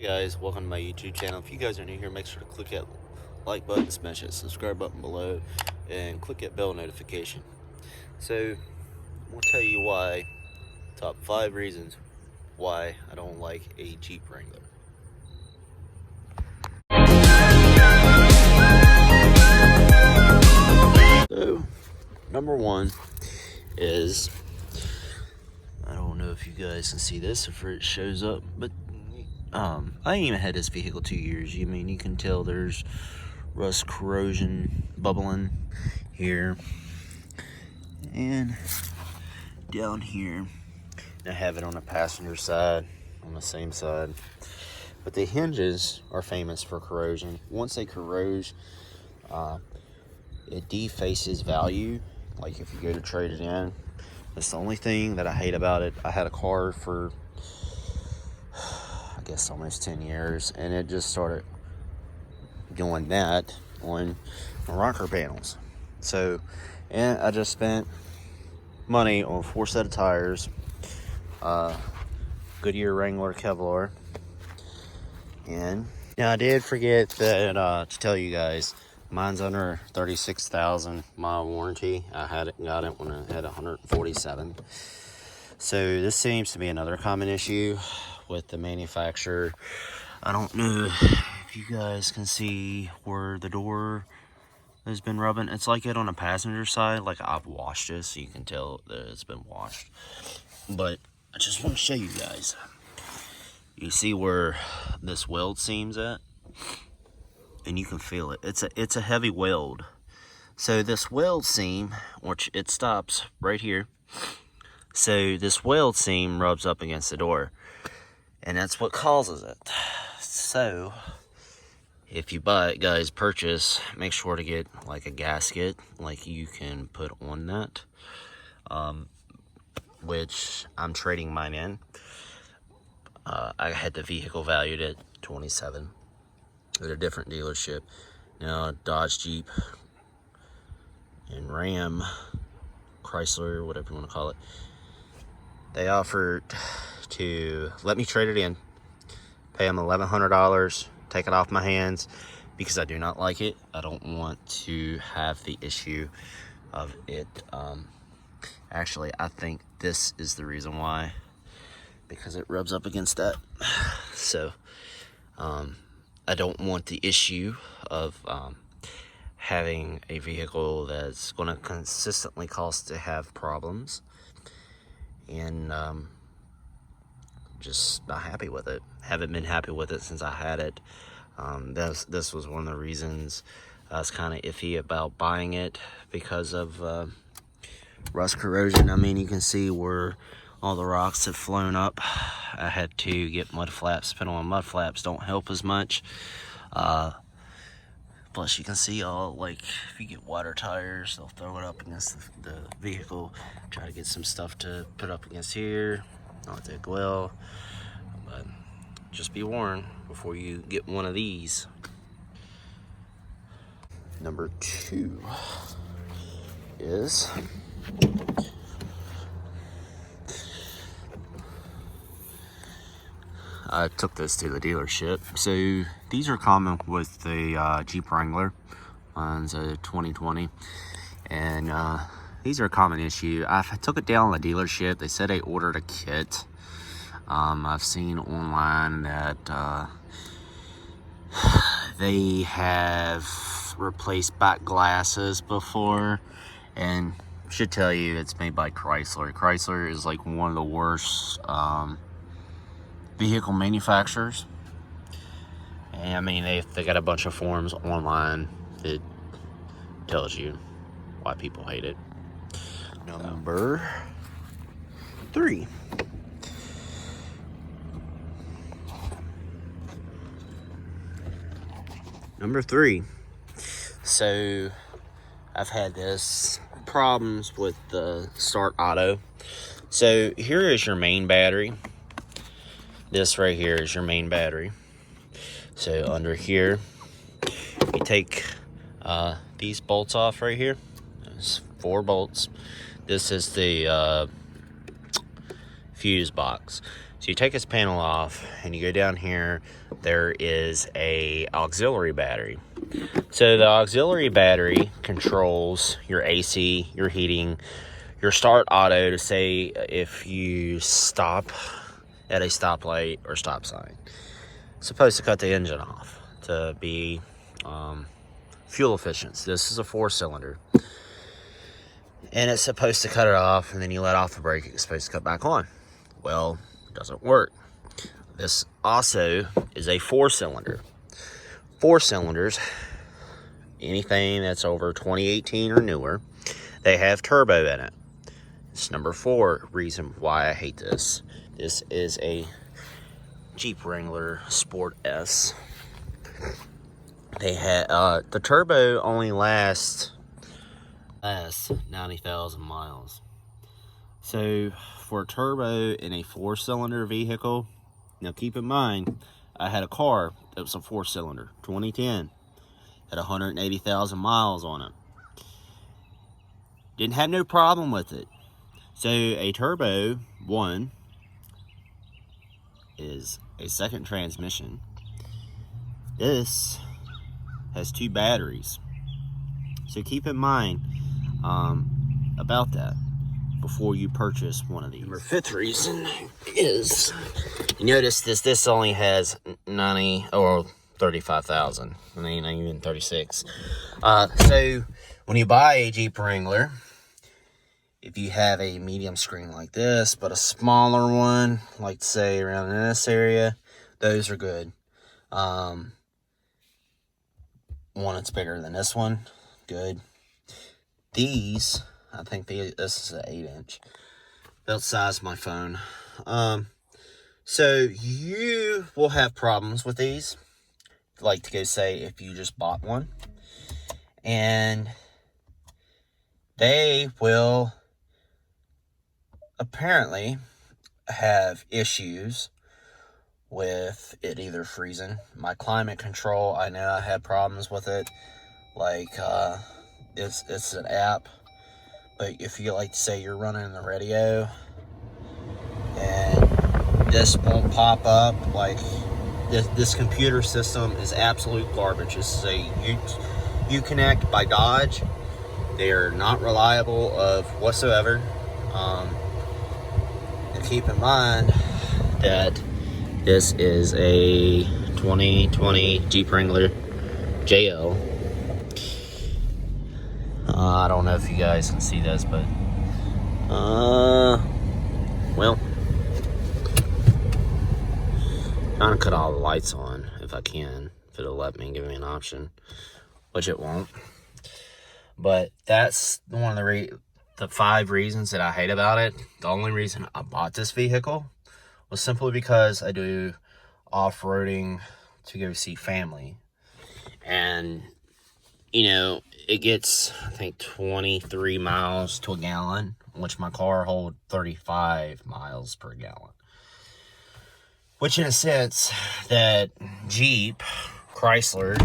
Hey guys, welcome to my YouTube channel. If you guys are new here, make sure to click that like button, smash that subscribe button below, and click that bell notification. So, I'm going to tell you why, top 5 reasons why I don't like a Jeep Wrangler. So, number 1 is, I don't know if you guys can see this, if it shows up, but I ain't even had this vehicle 2 years. You mean, you can tell there's rust, corrosion, bubbling here and down here. I have it on the passenger side, on the same side, but the hinges are famous for corrosion. Once they corrode, it defaces value. Like if you go to trade it in, that's the only thing that I hate about it. I had a car for I guess almost 10 years, and it just started doing that on rocker panels. So, and I just spent money on 4 set of tires, Goodyear Wrangler Kevlar, and now I did forget that to tell you guys, mine's under 36,000 mile warranty. I got it when I had 147. So this seems to be another common issue with the manufacturer. I don't know if you guys can see where the door has been rubbing. It's like it on the passenger side. Like I've washed this, so you can tell that it's been washed. But I just want to show you guys. You see where this weld seam's at? And you can feel it. It's a heavy weld. So this weld seam, which it stops right here. So this weld seam rubs up against the door, and that's what causes it. So if you buy it, guys, purchase, make sure to get like a gasket like you can put on that, which I'm trading mine in. I had the vehicle valued at $27 at a different dealership. Now Dodge, Jeep, and Ram, Chrysler, whatever you want to call it, they offered to let me trade it in, pay them $1,100, take it off my hands, because I do not like it. I don't want to have the issue of it. Actually, I think this is the reason why, because it rubs up against that. So I don't want the issue of having a vehicle that's going to consistently cause to have problems, and just not happy with it. Haven't been happy with it since I had it. This was one of the reasons I was kind of iffy about buying it, because of rust corrosion. I mean, you can see where all the rocks have flown up. I had to get mud flaps put on. Mud flaps don't help as much. Plus, you can see all, like, if you get water tires, they'll throw it up against the vehicle. Try to get some stuff to put up against here. Not that well, but just be warned before you get one of these. Number 2 is I took this to the dealership. So these are common with the Jeep Wrangler. Mine's a 2020, and these are a common issue. I took it down to the dealership. They said they ordered a kit. I've seen online that they have replaced back glasses before, and should tell you it's made by Chrysler. Chrysler is like one of the worst vehicle manufacturers. And I mean, they got a bunch of forums online that tells you why people hate it. Number 3. Number 3. So I've had this problems with the start auto. So here is your main battery. This right here is your main battery. So under here, you take these bolts off right here. There's 4 bolts. This is the fuse box. So you take this panel off and you go down here, there is a auxiliary battery. So the auxiliary battery controls your AC, your heating, your start auto to say if you stop at a stoplight or stop sign. It's supposed to cut the engine off to be fuel efficient. So this is a 4-cylinder. And it's supposed to cut it off, and then you let off the brake, it's supposed to cut back on. Well, it doesn't work. This also is a 4-cylinder. 4 cylinders, anything that's over 2018 or newer, they have turbo in it. It's number 4 reason why I hate this. This is a Jeep Wrangler Sport S. They had the turbo only lasts 90,000 miles. So for a turbo in a 4-cylinder vehicle, now keep in mind, I had a car that was a 4-cylinder, 2010, had 180,000 miles on it. Didn't have no problem with it. So a turbo, one, is a second transmission. This has 2 batteries. So keep in mind about that before you purchase one of these. Number 5th reason is, you notice this only has 90 or 35,000. I mean, not even 36. So when you buy a Jeep Wrangler, if you have a medium screen like this, but a smaller one, like say around in this area, those are good. One that's bigger than this one, good. These, I think this is an 8-inch. About the size of my phone. So you will have problems with these. Like to go say if you just bought one. And they will apparently have issues with it either freezing. My climate control, I know I had problems with it. Like, it's an app. But if you like to say you're running the radio and this won't pop up, like this computer system is absolute garbage. This is a Uconnect by Dodge. They are not reliable of whatsoever. And keep in mind that this is a 2020 Jeep Wrangler JL. I don't know if you guys can see this, but well, trying to cut all the lights on if I can, if it'll let me, give me an option, which it won't. But that's one of the 5 reasons that I hate about it. The only reason I bought this vehicle was simply because I do off-roading to go see family. And, you know, it gets, I think, 23 miles to a gallon, which my car holds 35 miles per gallon. Which, in a sense, that Jeep, Chrysler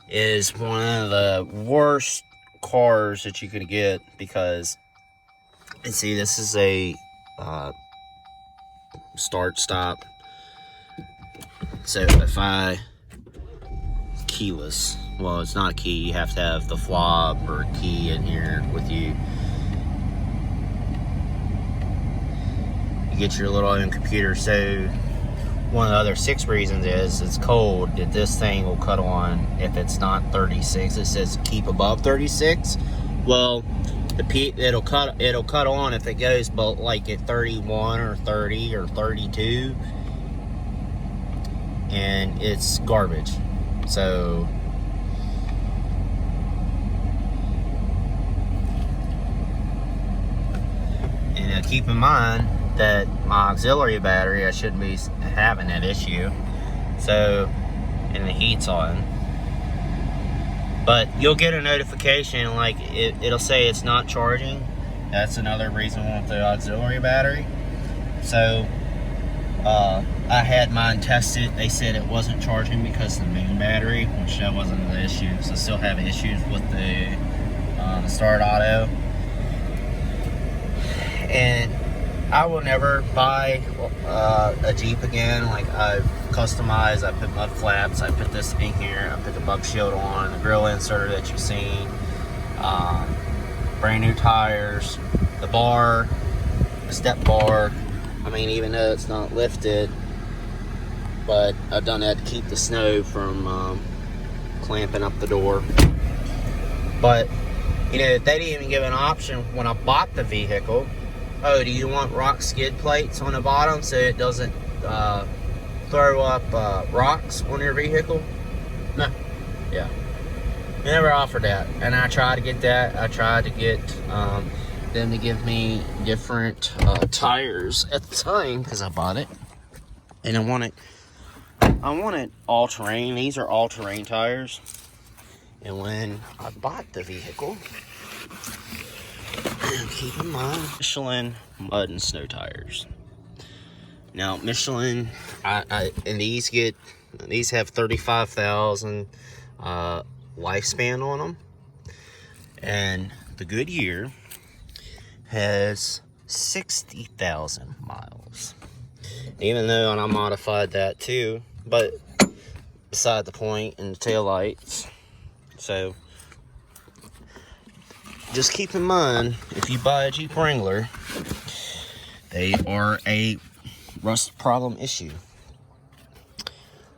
is one of the worst cars that you could get, because, and see, this is a start stop. So if I keyless, well, it's not a key, you have to have the fob or key in here with you. You get your little own computer. So one of the other 6 reasons is it's cold, that this thing will cut on if it's not 36. It says keep above 36. Well, it'll cut on if it goes but like at 31 or 30 or 32, and it's garbage. So and keep in mind that my auxiliary battery, I shouldn't be having that issue. So, and the heat's on. But you'll get a notification, like it'll say it's not charging. That's another reason with the auxiliary battery. So, I had mine tested. They said it wasn't charging because of the main battery, which that wasn't the issue. So I still have issues with the start auto. And I will never buy a Jeep again. Like, I've customized, I put mud flaps, I put this in here, I put the bug shield on, the grill inserter that you've seen, brand new tires, the bar, the step bar. I mean, even though it's not lifted, but I've done that to keep the snow from clamping up the door. But, you know, they didn't even give an option when I bought the vehicle. Oh, do you want rock skid plates on the bottom so it doesn't throw up rocks on your vehicle? No. Yeah. They never offered that. And I tried to get that. I tried to get them to give me different tires at the time because I bought it. And I wanted all-terrain. These are all-terrain tires. And when I bought the vehicle, keep in mind, Michelin mud and snow tires. Now, Michelin, and these have 35,000 lifespan on them, and the Goodyear has 60,000 miles. Even though I modified that too, but beside the point, and the tail lights. So just keep in mind, if you buy a Jeep Wrangler, they are a rust problem issue.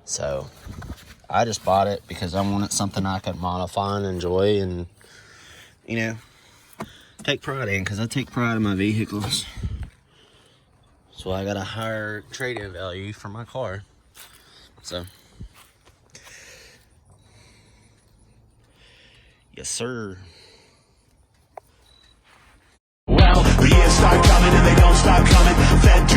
So I just bought it because I wanted something I could modify and enjoy, and, you know, take pride in, because I take pride in my vehicles. So I got a higher trade-in value for my car. So, yes, sir. Well, the years start coming and they don't stop coming. Fed